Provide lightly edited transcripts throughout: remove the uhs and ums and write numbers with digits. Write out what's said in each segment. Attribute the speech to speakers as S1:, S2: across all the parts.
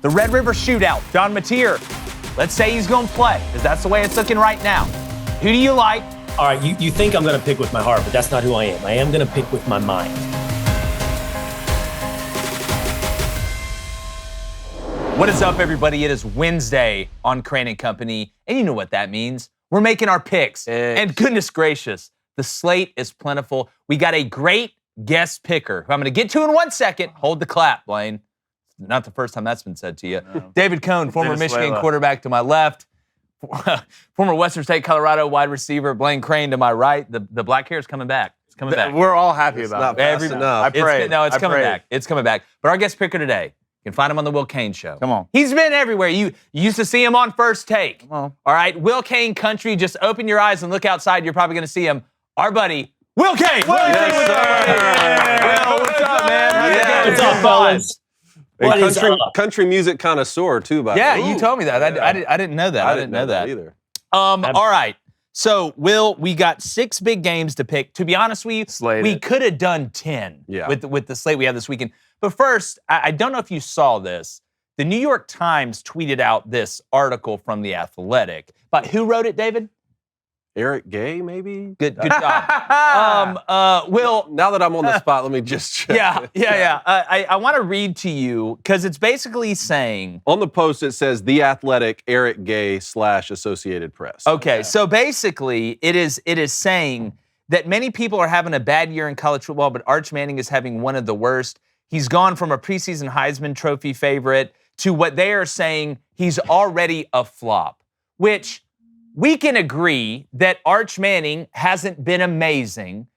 S1: The Red River Shootout, Don Mateer. Let's say he's going to play, because that's the way it's looking right now. Who do you like?
S2: All right, you think I'm going to pick with my heart, but that's not who I am. I am going to pick with my mind.
S1: What is up, everybody? It is Wednesday on Crain and Company, and you know what that means. We're making our picks. And goodness gracious, the slate is plentiful. We got a great guest picker, who I'm going to get to in 1 second. Hold the clap, Blaine. Not the first time that's been said to you. No. David Cohn, former Michigan quarterback to my left. Former Western State, Colorado wide receiver, Blaine Crain to my right. The black hair is coming back. It's coming back.
S3: We're all happy about it.
S1: It's coming back. It's coming back. But our guest picker today, you can find him on the Will Cain Show.
S3: Come on.
S1: He's been everywhere. You used to see him on First Take.
S3: Come on.
S1: All right, Will Cain country. Just open your eyes and look outside. You're probably going to see him. Our buddy, Will Cain.
S3: Will, what's up, man?
S2: What's up, fellas?
S3: Country music connoisseur, too, by the way.
S1: Yeah, you told me that. I didn't know that.
S3: I didn't know that either.
S1: All right. So, Will, we got 6 big games to pick. To be honest with you, we could have done 10 with the slate we had this weekend. But first, I don't know if you saw this. The New York Times tweeted out this article from The Athletic. But who wrote it, David?
S3: Eric Gay, maybe?
S1: Good job. Will,
S3: now that I'm on the spot, let me just check.
S1: Yeah. I want to read to you, because it's basically saying...
S3: On the post, it says, The Athletic, Eric Gay / Associated Press.
S1: Okay, so basically, it is saying that many people are having a bad year in college football, but Arch Manning is having one of the worst. He's gone from a preseason Heisman Trophy favorite to what they are saying he's already a flop, which... We can agree that Arch Manning hasn't been amazing,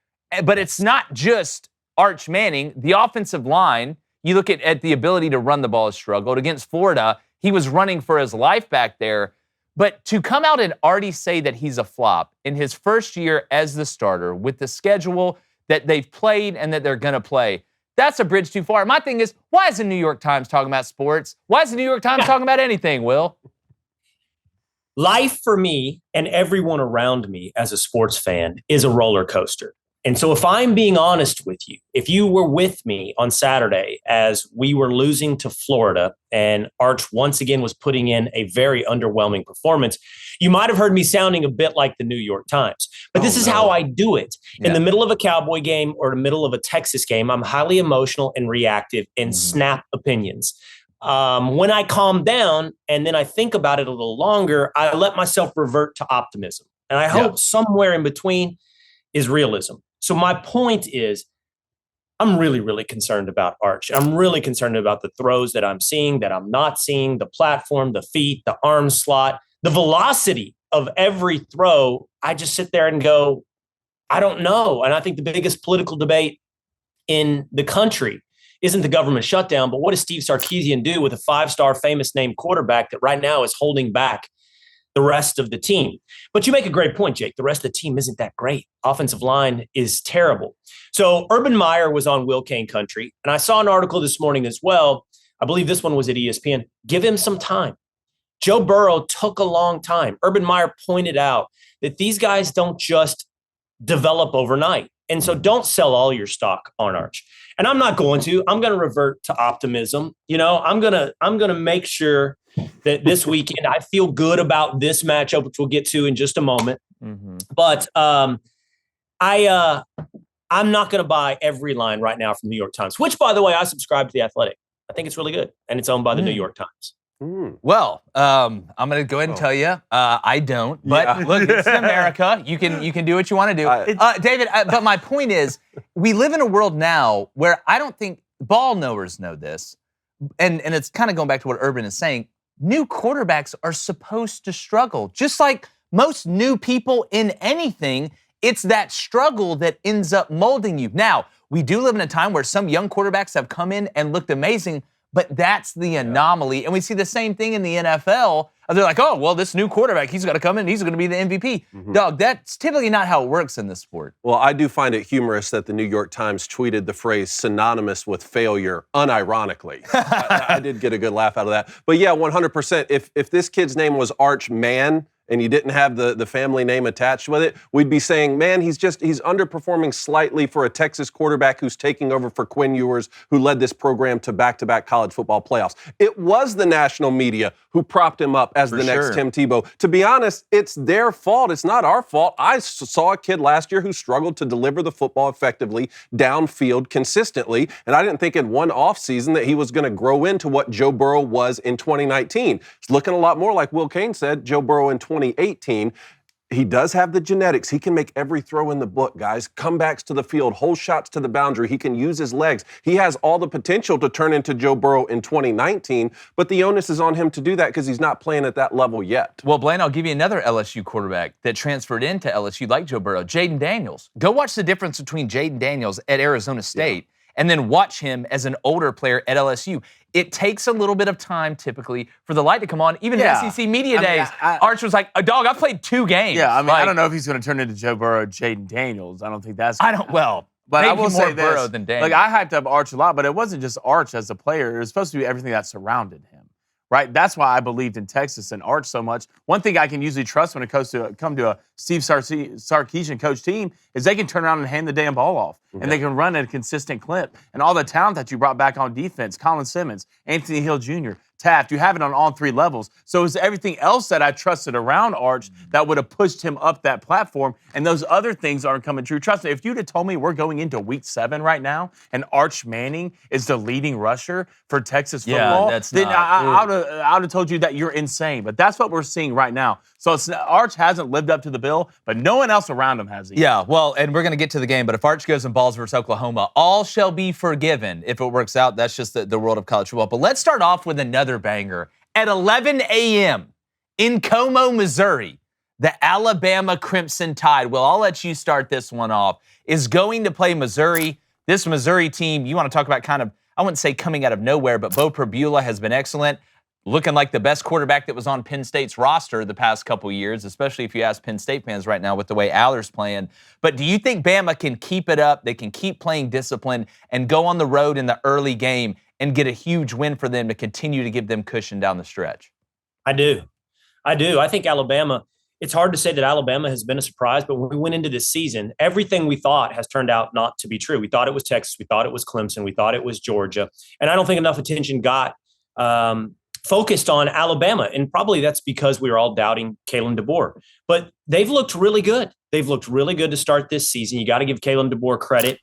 S1: but it's not just Arch Manning. The offensive line, you look at the ability to run the ball has struggled. Against Florida, he was running for his life back there. But to come out and already say that he's a flop in his first year as the starter with the schedule that they've played and that they're going to play, that's a bridge too far. My thing is, why is the New York Times talking about sports? Why is the New York Times talking about anything, Will?
S2: Life for me and everyone around me as a sports fan is a roller coaster. And so if I'm being honest with you, if you were with me on Saturday as we were losing to Florida and Arch once again was putting in a very underwhelming performance, you might have heard me sounding a bit like the New York Times. But this is how I do it. In the middle of a Cowboy game or the middle of a Texas game, I'm highly emotional and reactive and snap opinions. When I calm down and then I think about it a little longer, I let myself revert to optimism. And I hope somewhere in between is realism. So my point is, I'm really, really concerned about Arch. I'm really concerned about the throws that I'm seeing, that I'm not seeing, the platform, the feet, the arm slot, the velocity of every throw. I just sit there and go, I don't know. And I think the biggest political debate in the country isn't the government shutdown, but what does Steve Sarkisian do with a 5-star famous name quarterback that right now is holding back the rest of the team? But you make a great point, Jake. The rest of the team isn't that great. Offensive line is terrible. So Urban Meyer was on Will Cain Country, and I saw an article this morning as well. I believe this one was at ESPN. Give him some time. Joe Burrow took a long time. Urban Meyer pointed out that these guys don't just develop overnight. And so don't sell all your stock on Arch. And I'm not going to. I'm going to revert to optimism. You know, I'm going to make sure that this weekend I feel good about this matchup, which we'll get to in just a moment. But I'm not going to buy every line right now from the New York Times, which, by the way, I subscribe to The Athletic. I think it's really good, and it's owned by the New York Times.
S1: Well, I'm going to go ahead and tell you, I don't. But look, it's in America. You can do what you want to do. David, but my point is, we live in a world now where I don't think ball knowers know this, and it's kind of going back to what Urban is saying. New quarterbacks are supposed to struggle. Just like most new people in anything, it's that struggle that ends up molding you. Now, we do live in a time where some young quarterbacks have come in and looked amazing, but that's the anomaly. And we see the same thing in the NFL. They're like, oh, well, this new quarterback, he's got to come in, he's going to be the MVP. Dog, that's typically not how it works in this sport.
S3: Well, I do find it humorous that the New York Times tweeted the phrase synonymous with failure unironically. I did get a good laugh out of that. But yeah, 100%. If this kid's name was Arch Man, and you didn't have the family name attached with it, we'd be saying, man, he's underperforming slightly for a Texas quarterback who's taking over for Quinn Ewers, who led this program to back-to-back college football playoffs. It was the national media who propped him up as the next Tim Tebow. To be honest, it's their fault. It's not our fault. I saw a kid last year who struggled to deliver the football effectively downfield consistently, and I didn't think in one offseason that he was going to grow into what Joe Burrow was in 2019. It's looking a lot more like Will Cain said, Joe Burrow in 2018. He does have the genetics. He can make every throw in the book, guys. Comebacks to the field, whole shots to the boundary. He can use his legs. He has all the potential to turn into Joe Burrow in 2019, but the onus is on him to do that because he's not playing at that level yet.
S1: Well, Blaine, I'll give you another LSU quarterback that transferred into LSU like Joe Burrow, Jaden Daniels. Go watch the difference between Jaden Daniels at Arizona State and then watch him as an older player at LSU. It takes a little bit of time, typically, for the light to come on. Even in SEC Media Days, Arch was like, dog, I played 2 games.
S4: Yeah, I mean, I don't know if he's going to turn into Joe Burrow, Jaden Daniels. I don't think that's
S1: I don't, well,
S4: but
S1: maybe
S4: I will
S1: more
S4: say
S1: Burrow
S4: this.
S1: than Daniels.
S4: Like, I hyped up Arch a lot, but it wasn't just Arch as a player. It was supposed to be everything that surrounded him. Right? That's why I believed in Texas and Arch so much. One thing I can usually trust when it comes to a Steve Sarkisian coach team is they can turn around and hand the damn ball off. And they can run at a consistent clip. And all the talent that you brought back on defense, Colin Simmons, Anthony Hill Jr., Taft, you have it on all 3 levels. So it's everything else that I trusted around Arch that would have pushed him up that platform, and those other things aren't coming true. Trust me, if you'd have told me we're going into week 7 right now and Arch Manning is the leading rusher for Texas football, then I would have told you that you're insane. But that's what we're seeing right now. So Arch hasn't lived up to the bill, but no one else around him has either.
S1: Yeah, well, and we're going to get to the game, but if Arch goes and balls versus Oklahoma, all shall be forgiven if it works out. That's just the world of college football. But let's start off with another banger. At 11 a.m. in Como, Missouri, the Alabama Crimson Tide, well, I'll let you start this one off, is going to play Missouri. This Missouri team, you want to talk about kind of, I wouldn't say coming out of nowhere, but Bo Prabula has been excellent. Looking like the best quarterback that was on Penn State's roster the past couple years, especially if you ask Penn State fans right now with the way Aller's playing. But do you think Bama can keep it up? They can keep playing discipline and go on the road in the early game and get a huge win for them to continue to give them cushion down the stretch?
S2: I do. I think Alabama, it's hard to say that Alabama has been a surprise, but when we went into this season, everything we thought has turned out not to be true. We thought it was Texas. We thought it was Clemson. We thought it was Georgia. And I don't think enough attention got focused on Alabama. And probably that's because we were all doubting Kalen DeBoer. But they've looked really good. They've looked really good to start this season. You got to give Kalen DeBoer credit.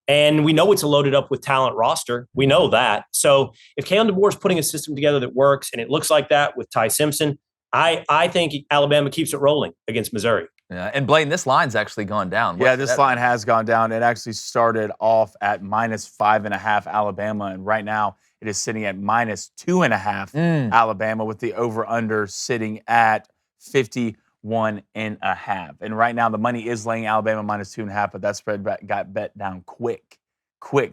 S2: And we know it's a loaded up with talent roster. We know that. So if Kalen DeBoer is putting a system together that works, and it looks like that with Ty Simpson, I think Alabama keeps it rolling against Missouri.
S1: Yeah, and Blaine, this line's actually gone down.
S4: This line has gone down. It actually started off at -5.5 Alabama, and right now it is sitting at -2.5 Alabama, with the over-under sitting at 51.5. And right now the money is laying Alabama -2.5, but that spread got bet down quick.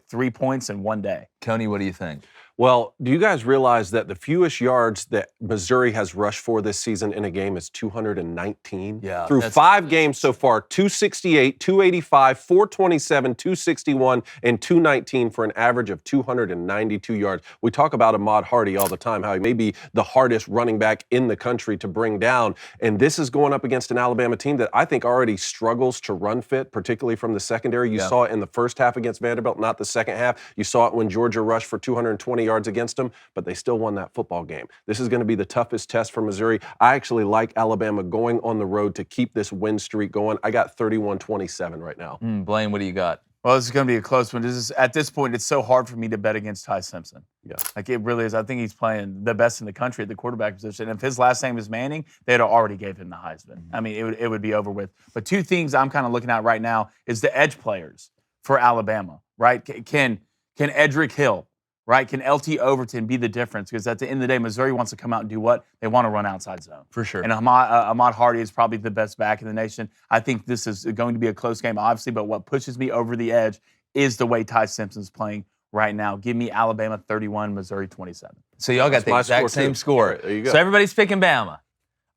S4: 3 points in one day.
S1: Coney, what do you think?
S3: Well, do you guys realize that the fewest yards that Missouri has rushed for this season in a game is 219?
S1: Yeah.
S3: Through 5 games so far, 268, 285, 427, 261, and 219 for an average of 292 yards. We talk about Ahmad Hardy all the time, how he may be the hardest running back in the country to bring down. And this is going up against an Alabama team that I think already struggles to run fit, particularly from the secondary. You saw it in the first half against Vanderbilt, not the second half. You saw it when Georgia rushed for 220 yards against them, but they still won that football game. This is going to be the toughest test for Missouri. I actually like Alabama going on the road to keep this win streak going. I got 31-27 right now.
S1: Blaine, what do you got?
S4: Well, this is going to be a close one. At this point, it's so hard for me to bet against Ty Simpson.
S3: Yeah.
S4: Like, it really is. I think he's playing the best in the country at the quarterback position. If his last name is Manning, they'd have already gave him the Heisman. I mean, it would be over with. But 2 things I'm kind of looking at right now is the edge players for Alabama, right? Can Edric Hill, right? Can LT Overton be the difference? Because at the end of the day, Missouri wants to come out and do what? They want to run outside zone.
S1: For sure.
S4: And Ahmad Hardy is probably the best back in the nation. I think this is going to be a close game, obviously, but what pushes me over the edge is the way Ty Simpson's playing right now. Give me Alabama 31, Missouri 27.
S1: So y'all got the exact same score.
S3: Right, there you go.
S1: So everybody's picking Bama.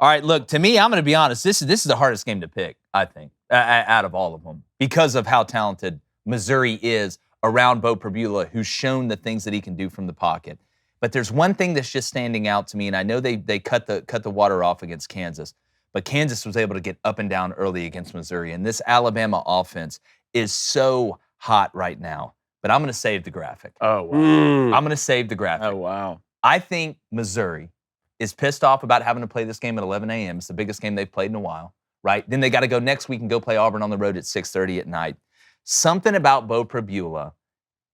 S1: All right, look, to me, I'm going to be honest. This is the hardest game to pick, I think, out of all of them, because of how talented Missouri is around Bo Prabula, who's shown the things that he can do from the pocket. But there's one thing that's just standing out to me, and I know they cut the water off against Kansas, but Kansas was able to get up and down early against Missouri. And this Alabama offense is so hot right now. But I'm going to save the graphic.
S4: Oh, wow.
S1: I'm going to save the graphic.
S4: Oh, wow.
S1: I think Missouri is pissed off about having to play this game at 11 a.m. It's the biggest game they've played in a while, right? Then they got to go next week and go play Auburn on the road at 6:30 at night. Something about Bo Prabula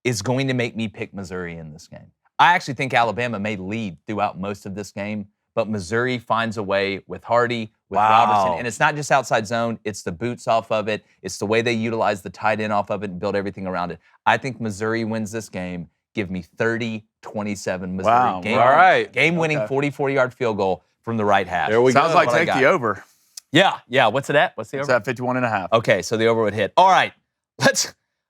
S1: is going to make me pick Missouri in this game. I actually think Alabama may lead throughout most of this game, but Missouri finds a way with Hardy, with Robertson, and it's not just outside zone, it's the boots off of it, it's the way they utilize the tight end off of it and build everything around it. I think Missouri wins this game. Give me 30-27 Missouri.
S4: Wow.
S3: All right.
S1: Game-winning 44-yard field goal from the right hash.
S3: There we go.
S4: Sounds like
S1: What I
S4: take
S1: got.
S4: the over.
S1: Yeah. What's it at? What's the
S4: It's
S1: over?
S4: at 51.5.
S1: Okay, so the over would hit. All right,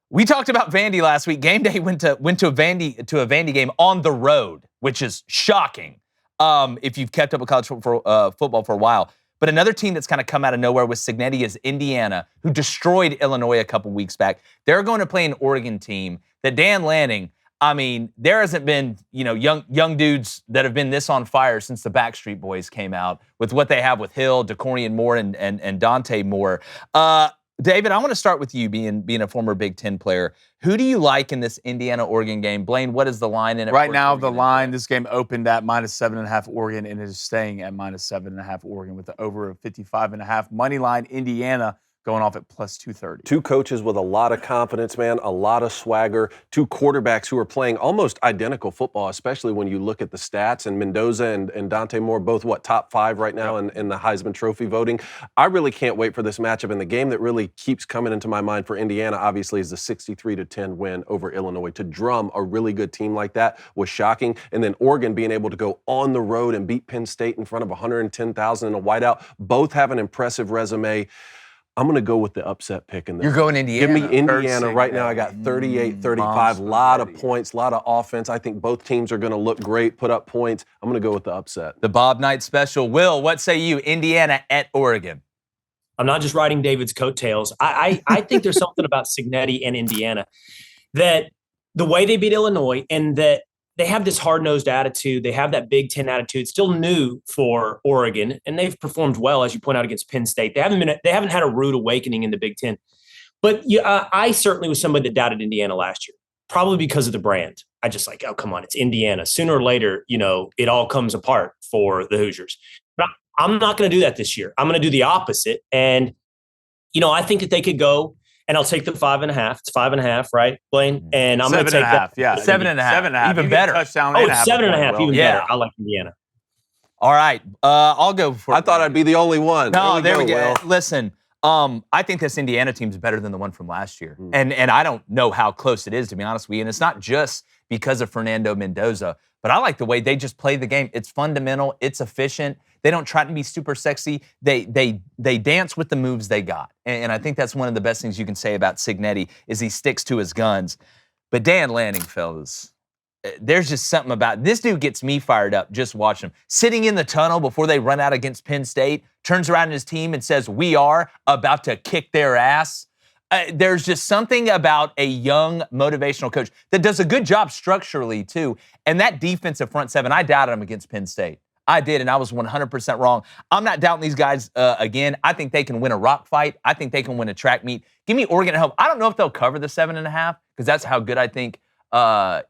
S1: we talked about Vandy last week. Game day went to a Vandy game on the road, which is shocking if you've kept up with college football for a while. But another team that's kind of come out of nowhere with Cignetti is Indiana, who destroyed Illinois a couple weeks back. They're going to play an Oregon team that Dan Lanning, I mean, there hasn't been, young dudes that have been this on fire since the Backstreet Boys came out with what they have with Hill, DeCorian Moore, and Dante Moore. David, I want to start with you being a former Big Ten player. Who do you like in this Indiana-Oregon game? Blaine, what is the line in it?
S4: Right now, the line, this game opened at -7.5 Oregon and is staying at -7.5 Oregon with the over of 55.5. Money line, Indiana going off at +230.
S3: Two coaches with a lot of confidence, man, a lot of swagger. Two quarterbacks who are playing almost identical football, especially when you look at the stats. And Mendoza and Dante Moore, both, top 5 right now in the Heisman Trophy voting. I really can't wait for this matchup. And the game that really keeps coming into my mind for Indiana, obviously, is the 63-10 win over Illinois. To drum a really good team like that was shocking. And then Oregon being able to go on the road and beat Penn State in front of 110,000 in a whiteout. Both have an impressive resume. I'm going to go with the upset pick in this.
S1: You're going Indiana.
S3: Give me Indiana right now. I got 38-35. A lot of points, a lot of offense. I think both teams are going to look great, put up points. I'm going to go with the upset.
S1: The Bob Knight special. Will, what say you? Indiana at Oregon.
S2: I'm not just riding David's coattails. I think there's something about Cignetti and Indiana that the way they beat Illinois and that they have this hard-nosed attitude. They have that Big Ten attitude, still new for Oregon, and they've performed well, as you point out, against Penn State. They haven't had a rude awakening in the Big Ten. But I certainly was somebody that doubted Indiana last year, probably because of the brand. I just oh, come on, it's Indiana. Sooner or later, it all comes apart for the Hoosiers. But I'm not going to do that this year. I'm going to do the opposite. And, I think that they could go, and I'll take the 5.5. It's 5.5, right, Blaine? And I'm going to take that.
S4: 7.5, yeah.
S1: 7.5. Even
S4: You get a
S1: better.
S4: touchdown
S2: Oh,
S4: and a
S2: it's
S4: half
S2: 7.5,
S4: point.
S2: even
S1: Yeah.
S2: better. I like Indiana.
S1: All right, I'll go for
S3: I thought I'd be the only one.
S1: No, there we go.
S3: Will.
S1: Listen, I think this Indiana team's better than the one from last year. And I don't know how close it is, to be honest with you. And it's not just because of Fernando Mendoza, but I like the way they just play the game. It's fundamental. It's efficient. They don't try to be super sexy. They dance with the moves they got. And I think that's one of the best things you can say about Cignetti is he sticks to his guns. But Dan Lanning, fellas, there's just something about this dude gets me fired up just watching him. Sitting in the tunnel before they run out against Penn State, turns around to his team and says, "We are about to kick their ass." There's just something about a young motivational coach that does a good job structurally, too. And that defensive front seven, I doubted him against Penn State. I did, and I was 100% wrong. I'm not doubting these guys again. I think they can win a rock fight. I think they can win a track meet. Give me Oregon at home. I don't know if they'll cover the 7.5 because that's how good I think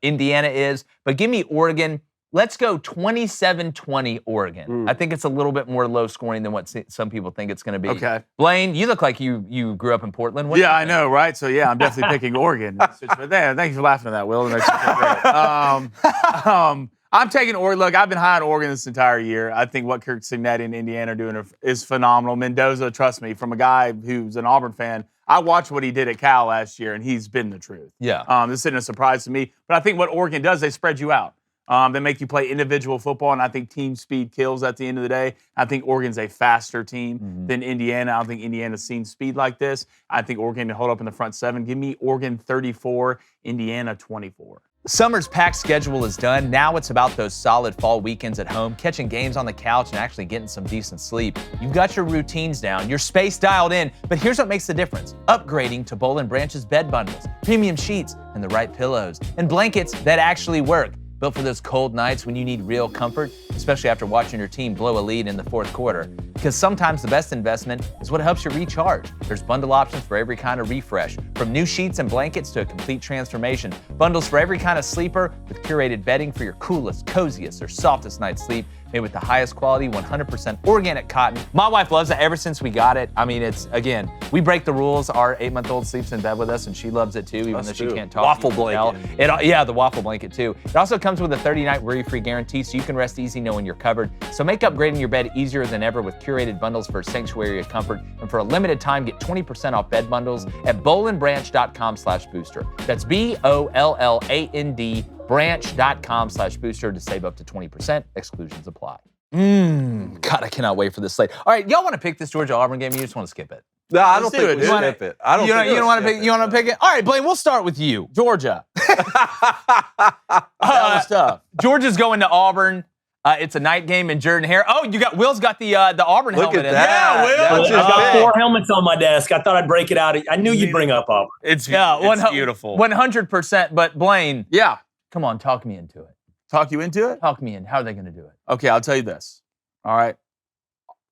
S1: Indiana is. But give me Oregon. Let's go 27-20 Oregon. I think it's a little bit more low scoring than what some people think it's going to be.
S4: Okay.
S1: Blaine, you look like you grew up in Portland. What do
S4: Yeah,
S1: you
S4: I
S1: think?
S4: know, right? So, yeah, I'm definitely picking Oregon. But there, thank you for laughing at that, Will. It makes me feel great. I'm taking Oregon. Look, I've been high on Oregon this entire year. I think what Kirk Cignetti and Indiana are doing is phenomenal. Mendoza, trust me, from a guy who's an Auburn fan, I watched what he did at Cal last year, and he's been the truth.
S1: Yeah.
S4: This isn't a surprise to me. But I think what Oregon does, they spread you out. They make you play individual football, and I think team speed kills at the end of the day. I think Oregon's a faster team than Indiana. I don't think Indiana's seen speed like this. I think Oregon to hold up in the front seven. Give me Oregon 34, Indiana 24.
S1: Summer's packed schedule is done. Now it's about those solid fall weekends at home, catching games on the couch and actually getting some decent sleep. You've got your routines down, your space dialed in, but here's what makes the difference. Upgrading to Boll Branch's bed bundles, premium sheets, and the right pillows, and blankets that actually work. Built for those cold nights when you need real comfort. especially after watching your team blow a lead in the fourth quarter. Because sometimes the best investment is what helps you recharge. There's bundle options for every kind of refresh, from new sheets and blankets to a complete transformation. Bundles for every kind of sleeper with curated bedding for your coolest, coziest, or softest night's sleep, made with the highest quality 100% organic cotton. My wife loves it ever since we got it. I mean, it's, again, we break the rules. Our 8-month-old sleeps in bed with us, and she loves it too, even though she can't talk.
S3: Waffle blanket.
S1: Yeah, the waffle blanket too. It also comes with a 30-night worry-free guarantee, so you can rest easy knowing you're covered. So make upgrading your bed easier than ever with curated bundles for a sanctuary of comfort. And for a limited time, get 20% off bed bundles at bollandbranch.com/booster. That's BOLLAND branch.com/booster to save up to 20%. Exclusions apply. God, I cannot wait for this slate. All right, y'all want to pick this Georgia-Auburn game? You just want to skip it?
S3: No, I don't
S4: Let's
S3: think
S4: do it,
S3: we
S4: dude.
S3: skip it. I don't
S1: You
S3: think
S1: don't
S3: we
S1: want to
S3: skip
S1: pick?
S3: it.
S1: You want to pick it? All right, Blaine, we'll start with you.
S4: Georgia. That was tough.
S1: Georgia's going to Auburn. It's a night game in Jordan-Hare. Oh, Will's got the Auburn
S3: Look
S1: helmet
S3: at
S1: in.
S3: that.
S1: Yeah, Will.
S3: That's
S2: I've
S3: just
S2: got
S3: big.
S2: 4 helmets on my desk. I thought I'd break it out. I knew you'd bring up Auburn.
S4: It's beautiful.
S1: 100%. But Blaine,
S4: Yeah.
S1: come on, talk me into it.
S4: Talk you into it?
S1: Talk me in. How are they going to do it?
S4: Okay, I'll tell you this. All right.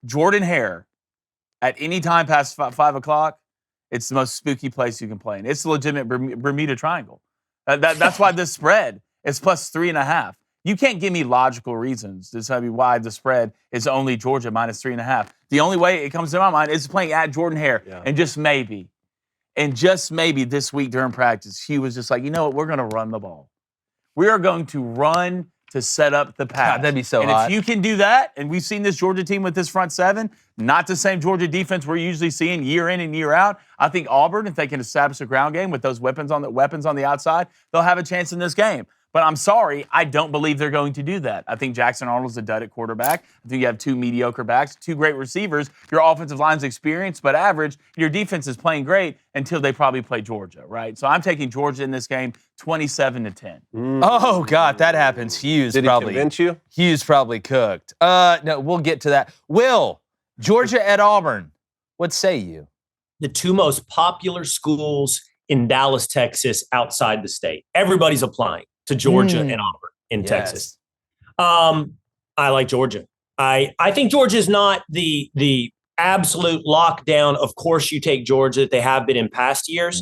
S4: Jordan-Hare, at any time past 5 o'clock, it's the most spooky place you can play in. It's the legitimate Bermuda Triangle. That's why this spread is plus 3.5. You can't give me logical reasons to tell me why the spread is only Georgia minus 3.5. The only way it comes to my mind is playing at Jordan-Hare.
S3: Yeah.
S4: And just maybe this week during practice, he was just like, you know what, we're going to run the ball. We are going to run to set up the pass.
S1: God, that'd be so
S4: and
S1: hot.
S4: if you can do that, and we've seen this Georgia team with this front seven, not the same Georgia defense we're usually seeing year in and year out. I think Auburn, if they can establish a ground game with those weapons on the outside, they'll have a chance in this game. But I'm sorry, I don't believe they're going to do that. I think Jackson Arnold's a dud at quarterback. I think you have 2 mediocre backs, 2 great receivers. Your offensive line's experienced but average. Your defense is playing great until they probably play Georgia, right? So I'm taking Georgia in this game 27-10.
S1: Oh, God, that happens. Hughes
S3: Did he
S1: probably.
S3: convince you?
S1: Hughes probably cooked. No, we'll get to that. Will, Georgia at Auburn. What say you?
S2: The 2 most popular schools in Dallas, Texas, outside the state. Everybody's applying to Georgia and Auburn in Texas. I like Georgia. I think Georgia is not the absolute lockdown. Of course, you take Georgia that they have been in past years.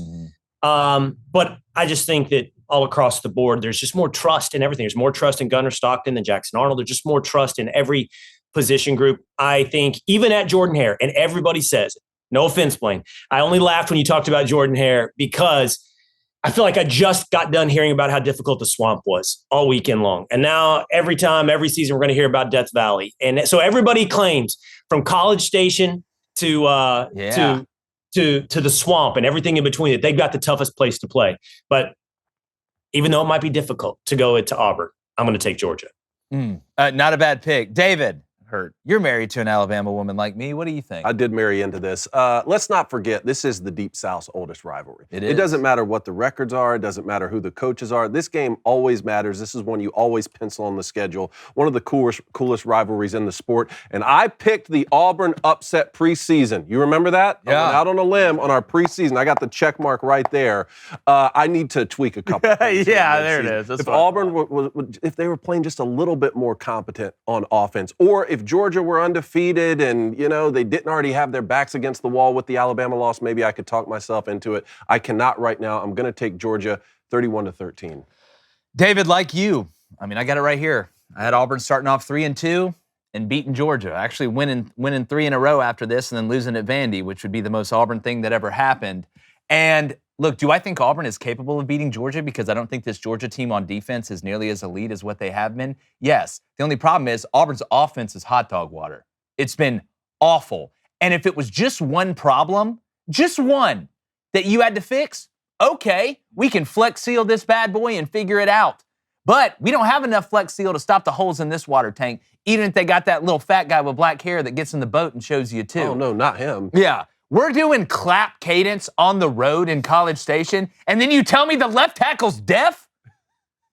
S2: But I just think that all across the board, there's just more trust in everything. There's more trust in Gunnar Stockton than Jackson Arnold. There's just more trust in every position group. I think even at Jordan-Hare, and everybody says it, no offense, Blaine, I only laughed when you talked about Jordan-Hare because I feel like I just got done hearing about how difficult the swamp was all weekend long. And now every season, we're going to hear about Death Valley. And so everybody claims from College Station to the swamp and everything in between that they've got the toughest place to play. But even though it might be difficult to go into Auburn, I'm going to take Georgia.
S1: Not a bad pick. David, you're married to an Alabama woman like me. What do you think?
S3: I did marry into this. Let's not forget, this is the Deep South's oldest rivalry.
S1: It is.
S3: It doesn't matter what the records are. It doesn't matter who the coaches are. This game always matters. This is one you always pencil on the schedule. One of the coolest rivalries in the sport. And I picked the Auburn upset preseason. You remember that?
S1: Yeah.
S3: I went out on a limb on our preseason. I got the check mark right there. I need to tweak a couple things.
S4: Yeah, there it is. That's
S3: If
S4: what I
S3: Auburn, if they were playing just a little bit more competent on offense, or if Georgia were undefeated and, they didn't already have their backs against the wall with the Alabama loss, maybe I could talk myself into it. I cannot right now. I'm going to take Georgia 31-13.
S1: David, like you, I got it right here. I had Auburn starting off 3-2 and beating Georgia. Actually winning 3 in a row after this and then losing at Vandy, which would be the most Auburn thing that ever happened. And look, do I think Auburn is capable of beating Georgia? Because I don't think this Georgia team on defense is nearly as elite as what they have been. Yes. The only problem is Auburn's offense is hot dog water. It's been awful. And if it was just one problem, just one, that you had to fix, okay, we can flex seal this bad boy and figure it out. But we don't have enough flex seal to stop the holes in this water tank, even if they got that little fat guy with black hair that gets in the boat and shows you too.
S3: Oh, no, not him.
S1: Yeah. We're doing clap cadence on the road in College Station, and then you tell me the left tackle's deaf?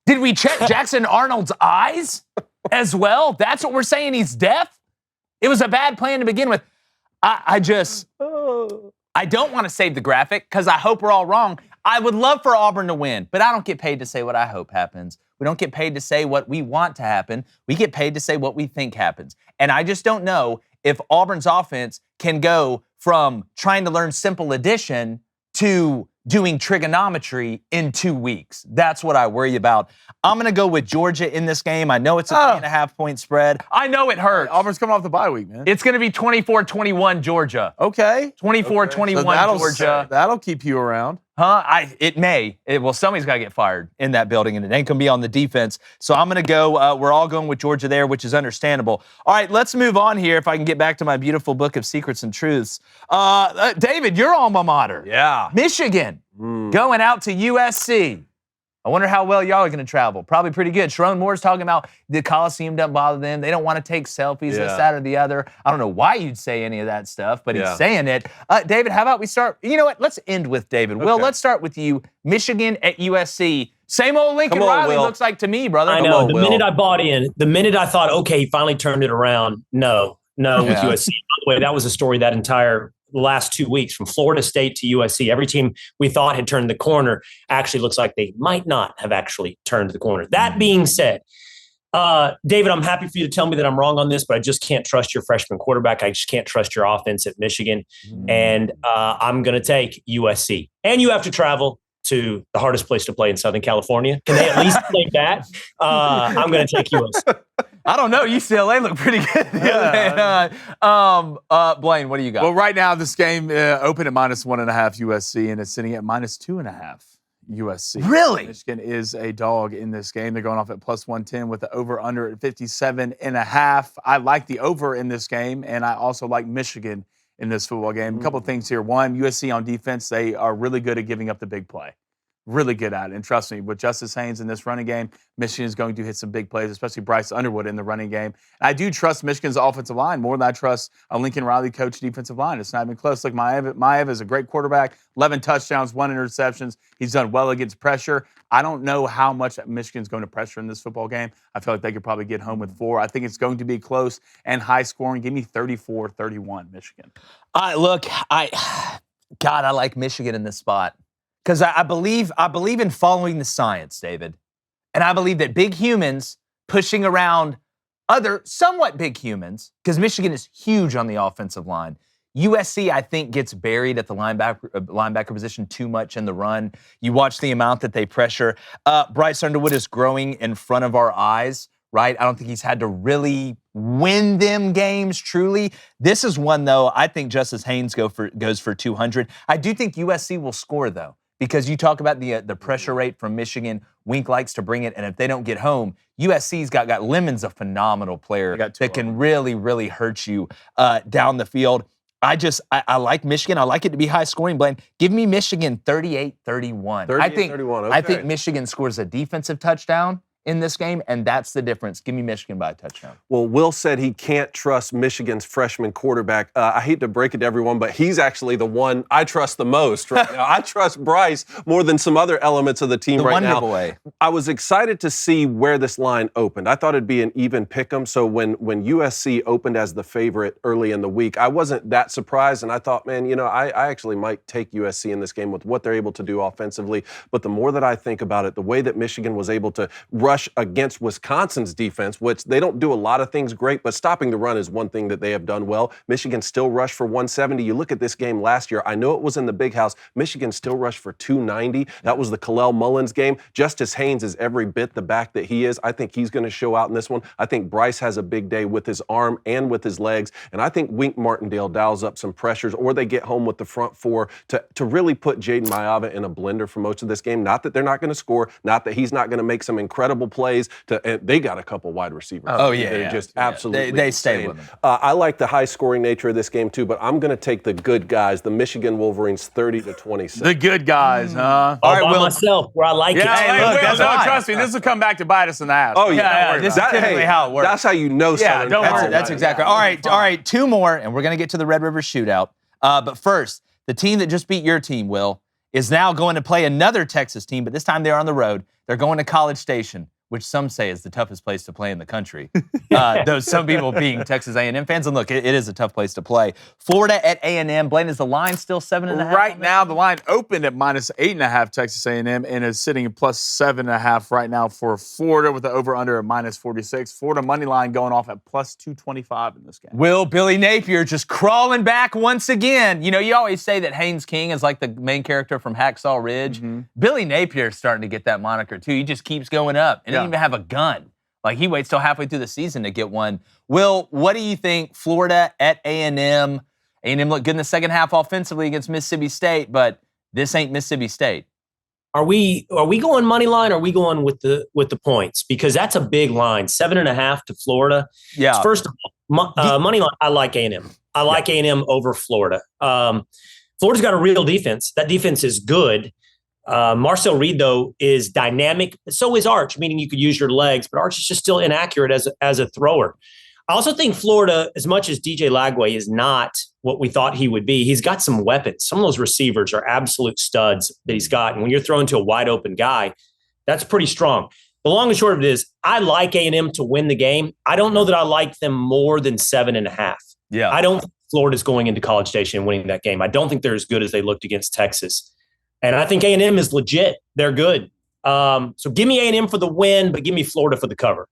S1: Did we check Jackson Arnold's eyes as well? That's what we're saying, he's deaf? It was a bad plan to begin with. I don't want to save the graphic because I hope we're all wrong. I would love for Auburn to win, but I don't get paid to say what I hope happens. We don't get paid to say what we want to happen. We get paid to say what we think happens. And I just don't know if Auburn's offense can go from trying to learn simple addition to doing trigonometry in 2 weeks. That's what I worry about. I'm going to go with Georgia in this game. I know it's a 3.5-point spread. I know it hurts.
S4: Auburn's coming off the bye week, man.
S1: It's going to be 24-21 Georgia.
S4: Okay.
S1: 24-21 Georgia.
S4: That'll keep you around.
S1: It may. Well, somebody's got to get fired in that building, and it ain't going to be on the defense. So I'm going to go, we're all going with Georgia there, which is understandable. All right, let's move on here if I can get back to my beautiful book of secrets and truths. David, your alma mater.
S3: Yeah.
S1: Michigan going out to USC. I wonder how well y'all are going to travel. Probably pretty good. Sharon Moore's talking about the Coliseum doesn't bother them. They don't want to take selfies, this, that, or the other. I don't know why you'd say any of that stuff, but he's saying it. David, how about we start? You know what? Let's end with David. Okay. Will, let's start with you. Michigan at USC. Same old Lincoln Riley looks like to me, brother.
S2: I know. The minute I bought in, the minute I thought, okay, he finally turned it around. No, with USC. By the way, that was a story that entire last 2 weeks from Florida State to USC. Every team we thought had turned the corner actually looks like they might not have actually turned the corner. That being said, David, I'm happy for you to tell me that I'm wrong on this, but I just can't trust your freshman quarterback. I just can't trust your offense at Michigan. And I'm going to take USC. And you have to travel to the hardest place to play in Southern California. Can they at least play that? I'm going to take USC.
S1: I don't know. UCLA looked pretty good. Blaine, what do you got?
S4: Well, right now, this game opened at -1.5 USC, and it's sitting at -2.5 USC.
S1: Really?
S4: Michigan is a dog in this game. They're going off at +110 with the over-under at 57.5. I like the over in this game, and I also like Michigan in this football game. A couple of things here. One, USC on defense, they are really good at giving up the big play. Really good at it. And trust me, with Justice Haynes in this running game, Michigan is going to hit some big plays, especially Bryce Underwood in the running game. And I do trust Michigan's offensive line more than I trust a Lincoln Riley coach defensive line. It's not even close. Look, Maeva is a great quarterback, 11 touchdowns, 1 interceptions. He's done well against pressure. I don't know how much Michigan's going to pressure in this football game. I feel like they could probably get home with 4. I think it's going to be close and high scoring. Give me 34-31, Michigan.
S1: I like Michigan in this spot. Because I believe in following the science, David. And I believe that big humans pushing around other somewhat big humans, because Michigan is huge on the offensive line. USC, I think, gets buried at the linebacker position too much in the run. You watch the amount that they pressure. Bryce Underwood is growing in front of our eyes, right? I don't think he's had to really win them games truly. This is one, though, I think Justice Haynes goes for 200. I do think USC will score, though. Because you talk about the pressure rate from Michigan, Wink likes to bring it, and if they don't get home, USC's got Lemon's a phenomenal player that can really, really hurt you down the field. I like Michigan. I like it to be high scoring, Blaine. Give me Michigan 38-31.
S3: 38-31, okay.
S1: I think Michigan scores a defensive touchdown in this game, and that's the difference. Give me Michigan by a touchdown.
S3: Well, Will said he can't trust Michigan's freshman quarterback. I hate to break it to everyone, but he's actually the one I trust the most right now. I trust Bryce more than some other elements of the team right now.
S1: Boy.
S3: I was excited to see where this line opened. I thought it'd be an even pick'em. So when USC opened as the favorite early in the week, I wasn't that surprised, and I thought, man, I actually might take USC in this game with what they're able to do offensively. But the more that I think about it, the way that Michigan was able to rush against Wisconsin's defense, which they don't do a lot of things great, but stopping the run is one thing that they have done well. Michigan still rushed for 170. You look at this game last year, I know it was in the Big House. Michigan still rushed for 290. That was the Kalel Mullins game. Justice Haynes is every bit the back that he is. I think he's going to show out in this one. I think Bryce has a big day with his arm and with his legs, and I think Wink Martindale dials up some pressures, or they get home with the front 4 to really put Jaden Maeva in a blender for most of this game. Not that they're not going to score, not that he's not going to make some incredible plays. They got a couple wide receivers. They're just absolutely
S1: They stay with them.
S3: I like the high-scoring nature of this game, too, but I'm going to take the good guys, the Michigan Wolverines, 30-26.
S4: The good guys, huh?
S2: All right, myself, where I like it.
S4: Hey, trust me, this will come back to bite us in the ass.
S3: Oh, yeah.
S1: This is typically how it works.
S3: That's how you know Southern
S1: California. That's exactly. All right, 2 more, and we're going to get to the Red River Shootout. But first, the team that just beat your team, Will, is now going to play another Texas team, but this time they're on the road. They're going to College Station, which some say is the toughest place to play in the country. Though some people being Texas A&M fans, and look, it is a tough place to play. Florida at A&M. Blaine, is the line still 7.5?
S4: Right now, the line opened at -8.5 Texas A&M and is sitting at +7.5 right now for Florida with the over-under at -46. Florida money line going off at +225 in this game.
S1: Will Billy Napier just crawling back once again? You know, you always say that Haynes King is like the main character from Hacksaw Ridge. Billy Napier is starting to get that moniker too. He just keeps going up and doesn't even have a gun. Like, he waits till halfway through the season to get one. Will, what do you think? Florida at A&M. A&M looked good in the second half offensively against Mississippi State, but this ain't Mississippi State.
S2: Are we going money line or are we going with the points? Because that's a big line, 7.5 to Florida.
S1: Yeah.
S2: First of all, money line, I like A&M. I like A&M over Florida. Florida's got a real defense. That defense is good. Marcel Reed, though, is dynamic. So is Arch, meaning you could use your legs, but Arch is just still inaccurate as a thrower. I also think Florida, as much as DJ Lagway is not what we thought he would be, he's got some weapons. Some of those receivers are absolute studs that he's got. And when you're throwing to a wide open guy, that's pretty strong. The long and short of it is, I like A&M to win the game. I don't know that I like them more than 7.5.
S1: Yeah.
S2: I don't think Florida's going into College Station and winning that game. I don't think they're as good as they looked against Texas. And I think A&M is legit. They're good. So give me A&M for the win, but give me Florida for the cover.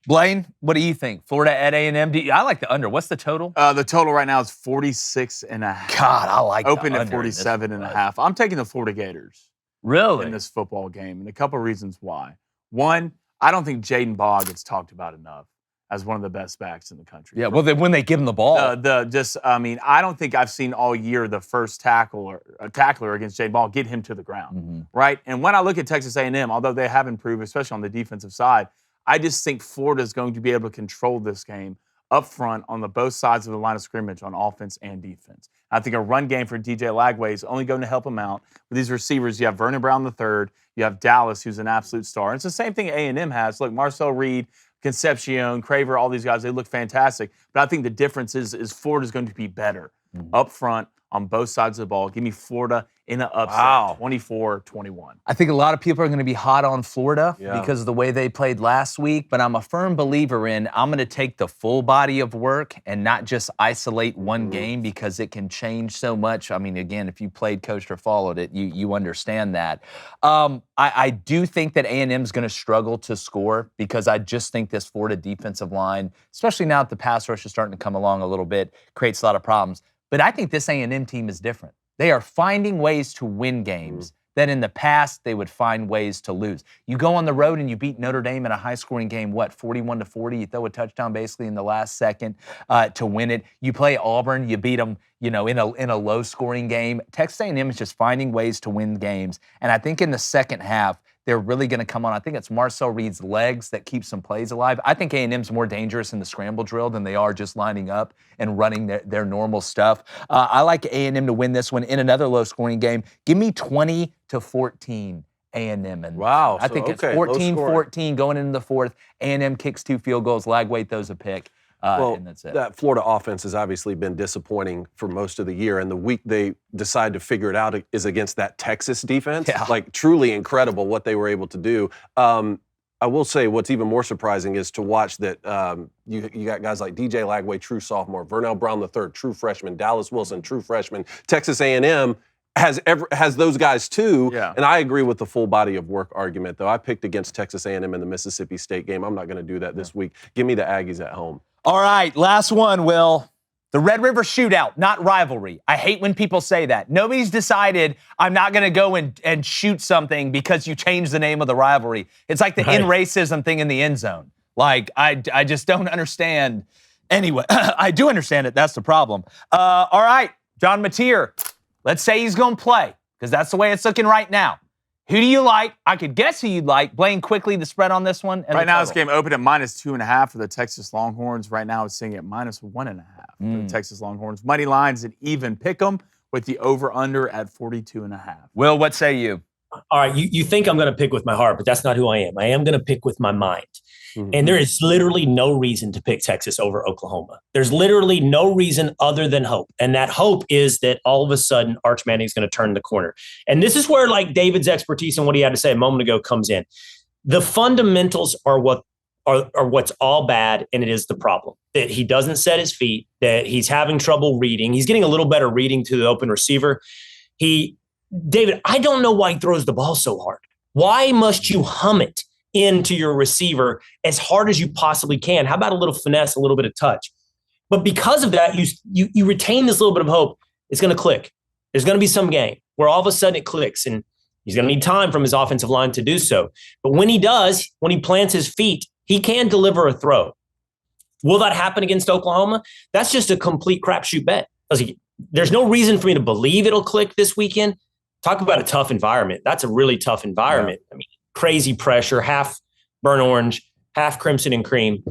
S1: Blaine, what do you think? Florida at A&M? I like the under. What's the total?
S4: The total right now is 46.5.
S1: God, I like
S4: Open
S1: the
S4: at
S1: under
S4: 47.5. I'm taking the Florida Gators
S1: Really?
S4: in this football game, and a couple reasons why. One, I don't think Jaden Bogg gets talked about enough as one of the best backs in the country.
S1: Yeah, well, when they give him the ball.
S4: I don't think I've seen all year the first tackler against Jaden Ball get him to the ground, right? And when I look at Texas A&M, although they have improved, especially on the defensive side, I just think Florida is going to be able to control this game up front on both sides of the line of scrimmage on offense and defense. I think a run game for DJ Lagway is only going to help him out. With these receivers, you have Vernon Brown III, you have Dallas, who's an absolute star. And it's the same thing A&M has. Look, Marcel Reed, Concepcion, Craver, all these guys, they look fantastic. But I think the difference is Florida's going to be better up front on both sides of the ball. Give me Florida in an upset, 24-21.
S1: I think a lot of people are going to be hot on Florida because of the way they played last week, but I'm a firm believer I'm going to take the full body of work and not just isolate one game because it can change so much. I mean, again, if you played, coached, or followed it, you understand that. I do think that A&M is going to struggle to score because I just think this Florida defensive line, especially now that the pass rush is starting to come along a little bit, creates a lot of problems. But I think this A&M team is different. They are finding ways to win games that in the past they would find ways to lose. You go on the road and you beat Notre Dame in a high-scoring game, 41-40? You throw a touchdown basically in the last second to win it. You play Auburn, you beat them, in a low-scoring game. Texas A&M is just finding ways to win games. And I think in the second half, they're really going to come on. I think it's Marcel Reed's legs that keep some plays alive. I think A&M's more dangerous in the scramble drill than they are just lining up and running their normal stuff. I like A&M to win this one in another low-scoring game. Give me 20-14 A&M. And
S3: wow.
S1: I think it's 14-14 going into the fourth. A&M kicks 2 field goals. Lagway throws a pick. And that's it.
S3: That Florida offense has obviously been disappointing for most of the year, and the week they decide to figure it out is against that Texas defense.
S1: Yeah.
S3: Like, truly incredible what they were able to do. I will say what's even more surprising is to watch that you got guys like DJ Lagway, true sophomore, Vernell Brown III, true freshman, Dallas Wilson, true freshman, Texas A&M has those guys too.
S4: Yeah.
S3: And I agree with the full body of work argument, though. I picked against Texas A&M in the Mississippi State game. I'm not going to do that this week. Give me the Aggies at home.
S1: All right, last one, Will. The Red River Shootout, not rivalry. I hate when people say that. Nobody's decided I'm not going to go and shoot something because you changed the name of the rivalry. It's like the end racism thing in the end zone. Like, I just don't understand. Anyway, I do understand it. That's the problem. All right, John Mateer. Let's say he's going to play because that's the way it's looking right now. Who do you like? I could guess who you'd like. Blaine, quickly, the spread on this one.
S4: Right now, this game opened at -2.5 for the Texas Longhorns. Right now, it's sitting at -1.5 for the Texas Longhorns. Money lines at even pick'em with the over/under at 42.5.
S1: Will, what say you?
S2: All right, you think I'm going to pick with my heart, but that's not who I am. I am going to pick with my mind. And there is literally no reason to pick Texas over Oklahoma. There's literally no reason other than hope. And that hope is that all of a sudden Arch Manning is going to turn the corner. And this is where, like, David's expertise and what he had to say a moment ago comes in. The fundamentals are what's all bad, and it is the problem. That he doesn't set his feet, that he's having trouble reading. He's getting a little better reading to the open receiver. David, I don't know why he throws the ball so hard. Why must you hum it into your receiver as hard as you possibly can? How about a little finesse, a little bit of touch? But because of that, you retain this little bit of hope. It's going to click. There's going to be some game where all of a sudden it clicks, and he's going to need time from his offensive line to do so. But when he does, when he plants his feet, he can deliver a throw. Will that happen against Oklahoma? That's just a complete crapshoot bet. There's no reason for me to believe it'll click this weekend. Talk about a tough environment. That's a really tough environment. Yeah. I mean, crazy pressure, half burnt orange, half crimson and cream.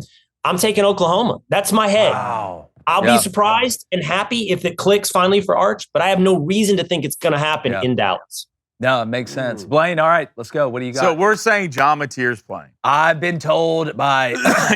S2: I'm taking Oklahoma. That's my head.
S1: Wow.
S2: I'll be surprised and happy if it clicks finally for Arch, but I have no reason to think it's going to happen in Dallas.
S1: No, it makes sense. Blaine, all right, let's go. What do you got?
S4: So we're saying John Mateer's playing.
S1: I've been told by...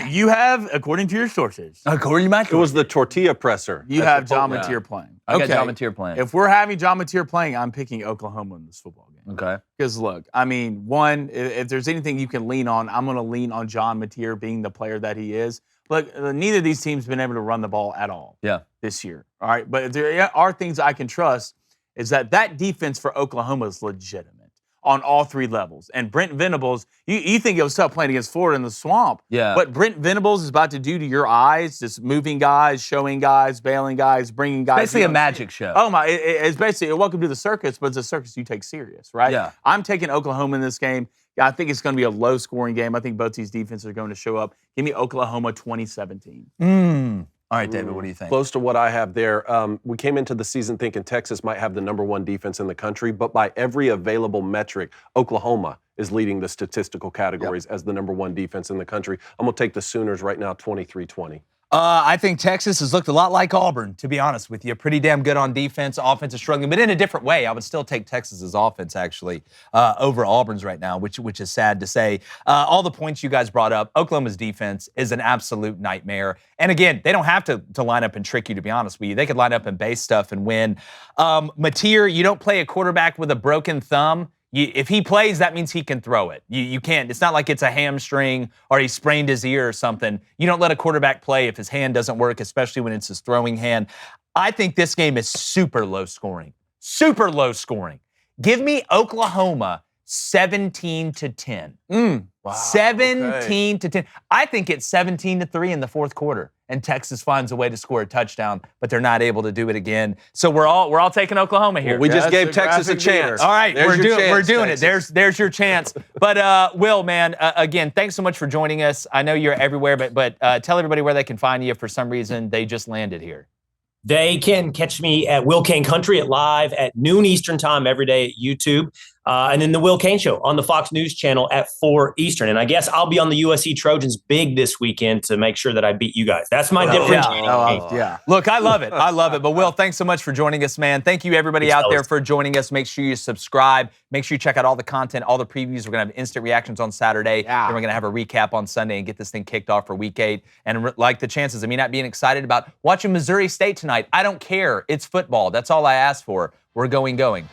S4: You have, according to your sources.
S1: According to my
S3: It was the tortilla presser.
S4: You have John Mateer playing.
S1: I got John Mateer playing.
S4: If we're having John Mateer playing, I'm picking Oklahoma in this football game.
S1: Okay.
S4: Because look, I mean, one, if there's anything you can lean on, I'm going to lean on John Mateer being the player that he is. Look, neither of these teams have been able to run the ball at all this year. All right, but if there are things I can trust, is that defense for Oklahoma is legitimate on all three levels. And Brent Venables, you think it was tough playing against Florida in the swamp.
S1: Yeah.
S4: What Brent Venables is about to do to your eyes, just moving guys, showing guys, bailing guys, bringing guys.
S1: Basically a magic show.
S4: Oh, my. It's basically a welcome to the circus, but it's a circus you take serious, right?
S1: Yeah.
S4: I'm taking Oklahoma in this game. I think it's going to be a low-scoring game. I think both these defenses are going to show up. Give me Oklahoma 2017.
S1: All right, David, what do you think?
S3: Close to what I have there. We came into the season thinking Texas might have the number one defense in the country, but by every available metric, Oklahoma is leading the statistical categories as the number one defense in the country. I'm going to take the Sooners right now, 23-20.
S1: I think Texas has looked a lot like Auburn, to be honest with you. Pretty damn good on defense. Offense is struggling, but in a different way. I would still take Texas's offense, actually, over Auburn's right now, which is sad to say. All the points you guys brought up, Oklahoma's defense is an absolute nightmare. And again, they don't have to line up and trick you, to be honest with you. They could line up and base stuff and win. Mateer, you don't play a quarterback with a broken thumb. If he plays, that means he can throw it. You can't. It's not like it's a hamstring or he sprained his ear or something. You don't let a quarterback play if his hand doesn't work, especially when it's his throwing hand. I think this game is super low scoring. Super low scoring. Give me Oklahoma 17-10.
S3: Wow,
S1: 17-10. I think it's 17-3 in the fourth quarter, and Texas finds a way to score a touchdown, but they're not able to do it again. So we're all taking Oklahoma here.
S3: Well, we just gave Texas a chance.
S1: All right, we're doing
S3: Texas.
S1: it. There's your chance. But Will, man, again, thanks so much for joining us. I know you're everywhere, but tell everybody where they can find you if for some reason they just landed here.
S2: They can catch me at Will Cain Country live at noon Eastern time every day at YouTube. And then the Will Cain Show on the Fox News channel at 4 Eastern. And I guess I'll be on the USC Trojans big this weekend to make sure that I beat you guys. That's my differentiating.
S1: Yeah. Look, I love it. But Will, thanks so much for joining us, man. Thank you, everybody out there, for joining us. Make sure you subscribe. Make sure you check out all the content, all the previews. We're going to have instant reactions on Saturday.
S4: Yeah.
S1: Then we're going to have a recap on Sunday and get this thing kicked off for Week 8. And like the chances of me not being excited about watching Missouri State tonight, I don't care. It's football. That's all I ask for. We're going. Gone.